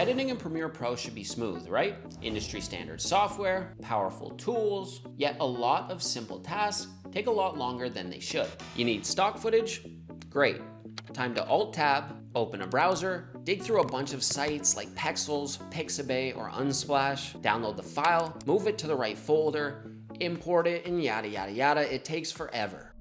editing in Premiere Pro should be smooth, right? Industry standard software, powerful tools, yet a lot of simple tasks take a lot longer than they should. You need stock footage? Great. Time to Alt-Tab, open a browser, dig through a bunch of sites like Pexels, Pixabay, or Unsplash, download the file, move it to the right folder, import it, and yada yada yada. It takes forever.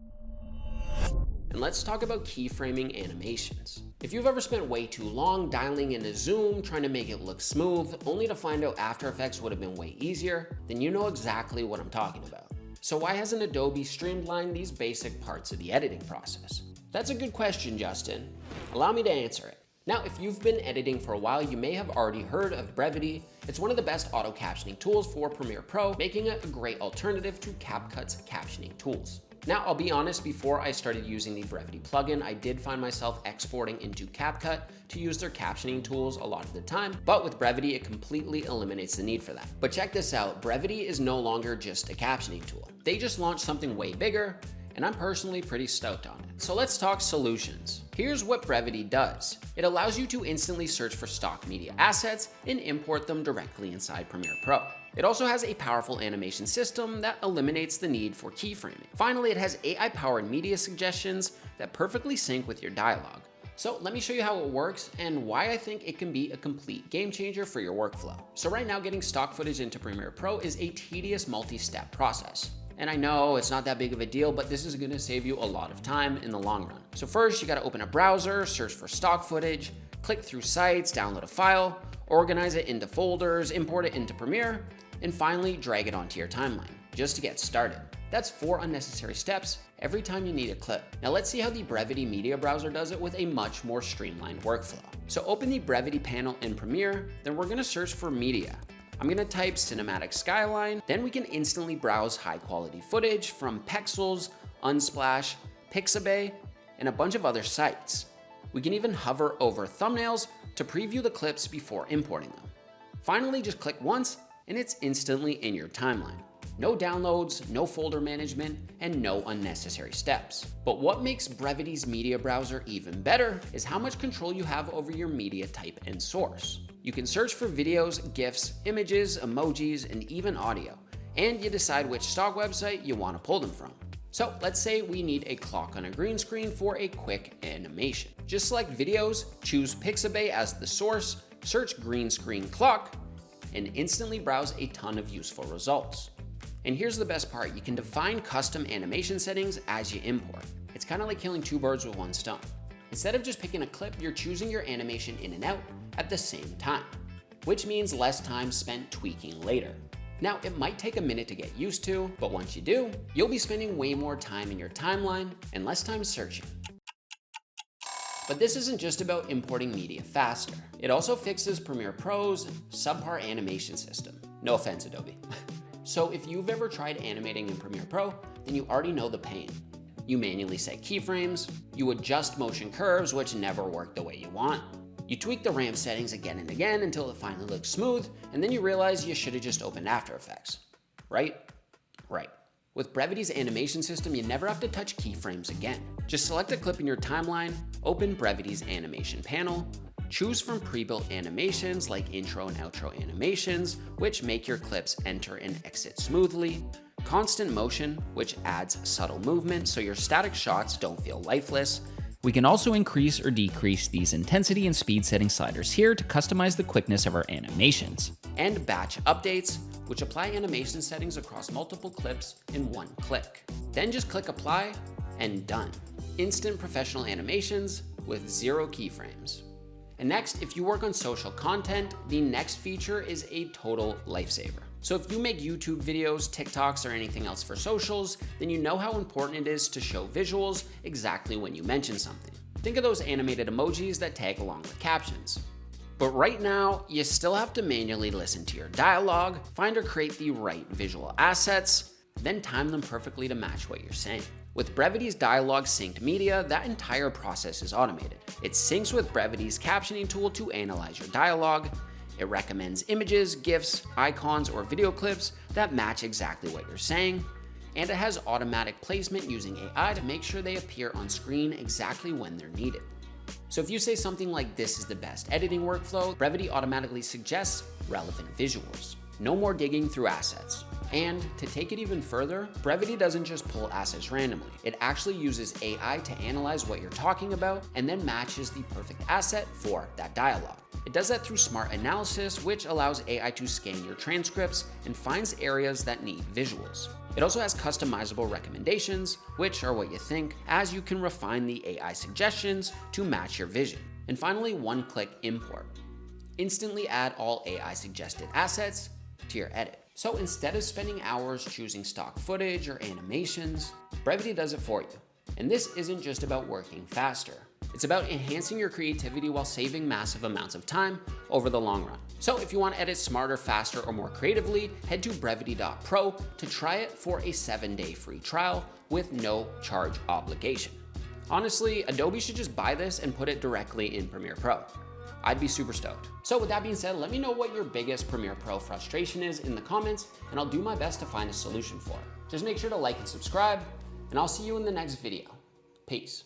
And let's talk about keyframing animations. If you've ever spent way too long dialing in a zoom, trying to make it look smooth, only to find out After Effects would have been way easier, then you know exactly what I'm talking about. So why hasn't Adobe streamlined these basic parts of the editing process? That's a good question, Justin. Allow me to answer it. Now, if you've been editing for a while, you may have already heard of Brevity. It's one of the best auto captioning tools for Premiere Pro, making it a great alternative to CapCut's captioning tools. Now, I'll be honest, before I started using the Brevidy plugin, I did find myself exporting into CapCut to use their captioning tools a lot of the time, but with Brevity, it completely eliminates the need for that. But check this out, Brevity is no longer just a captioning tool. They just launched something way bigger, and I'm personally pretty stoked on it. So let's talk solutions. Here's what Brevity does. It allows you to instantly search for stock media assets and import them directly inside Premiere Pro. It also has a powerful animation system that eliminates the need for keyframing. Finally, it has AI-powered media suggestions that perfectly sync with your dialogue. So let me show you how it works and why I think it can be a complete game changer for your workflow. So right now, getting stock footage into Premiere Pro is a tedious multi-step process. And I know it's not that big of a deal, but this is gonna save you a lot of time in the long run. So first, you gotta open a browser, search for stock footage, click through sites, download a file, organize it into folders, import it into Premiere, and finally drag it onto your timeline, just to get started. That's 4 unnecessary steps every time you need a clip. Now let's see how the Brevidy Media Browser does it with a much more streamlined workflow. So open the Brevity panel in Premiere, then we're gonna search for media. I'm gonna type cinematic skyline, then we can instantly browse high quality footage from Pexels, Unsplash, Pixabay, and a bunch of other sites. We can even hover over thumbnails to preview the clips before importing them. Finally, just click once and it's instantly in your timeline. No downloads, no folder management, and no unnecessary steps. But what makes Brevity's media browser even better is how much control you have over your media type and source. You can search for videos, GIFs, images, emojis, and even audio, and you decide which stock website you want to pull them from. So let's say we need a clock on a green screen for a quick animation. Just select videos, choose Pixabay as the source, search green screen clock, and instantly browse a ton of useful results. And here's the best part, you can define custom animation settings as you import. It's kind of like killing 2 birds with 1 stone. Instead of just picking a clip, you're choosing your animation in and out at the same time, which means less time spent tweaking later. Now, it might take a minute to get used to, but once you do, you'll be spending way more time in your timeline and less time searching. But this isn't just about importing media faster. It also fixes Premiere Pro's subpar animation system. No offense, Adobe. So if you've ever tried animating in Premiere Pro, then you already know the pain. You manually set keyframes, you adjust motion curves, which never work the way you want. You tweak the ramp settings again and again until it finally looks smooth, and then you realize you should have just opened After Effects. Right? Right. With Brevity's animation system, you never have to touch keyframes again. Just select a clip in your timeline, open Brevity's animation panel, choose from pre-built animations like intro and outro animations, which make your clips enter and exit smoothly, constant motion, which adds subtle movement so your static shots don't feel lifeless. We can also increase or decrease these intensity and speed setting sliders here to customize the quickness of our animations. And batch updates, which apply animation settings across multiple clips in one click. Then just click apply and done. Instant professional animations with 0 keyframes. And next, if you work on social content, the next feature is a total lifesaver. So if you make YouTube videos, TikToks, or anything else for socials, then you know how important it is to show visuals exactly when you mention something. Think of those animated emojis that tag along with captions. But right now, you still have to manually listen to your dialogue, find or create the right visual assets, then time them perfectly to match what you're saying. With Brevity's dialogue synced media, that entire process is automated. It syncs with Brevity's captioning tool to analyze your dialogue. It recommends images, GIFs, icons, or video clips that match exactly what you're saying. And it has automatic placement using AI to make sure they appear on screen exactly when they're needed. So if you say something like this is the best editing workflow, Brevity automatically suggests relevant visuals. No more digging through assets. And to take it even further, Brevity doesn't just pull assets randomly. It actually uses AI to analyze what you're talking about and then matches the perfect asset for that dialogue. It does that through smart analysis, which allows AI to scan your transcripts and finds areas that need visuals. It also has customizable recommendations, which are what you think, as you can refine the AI suggestions to match your vision. And finally, one-click import. Instantly add all AI suggested assets to your edit. So instead of spending hours choosing stock footage or animations, Brevity does it for you. And this isn't just about working faster. It's about enhancing your creativity while saving massive amounts of time over the long run. So if you want to edit smarter, faster, or more creatively, head to brevity.pro to try it for a 7-day free trial with no charge obligation. Honestly, Adobe should just buy this and put it directly in Premiere Pro. I'd be super stoked. So with that being said, let me know what your biggest Premiere Pro frustration is in the comments, and I'll do my best to find a solution for it. Just make sure to like and subscribe, and I'll see you in the next video. Peace.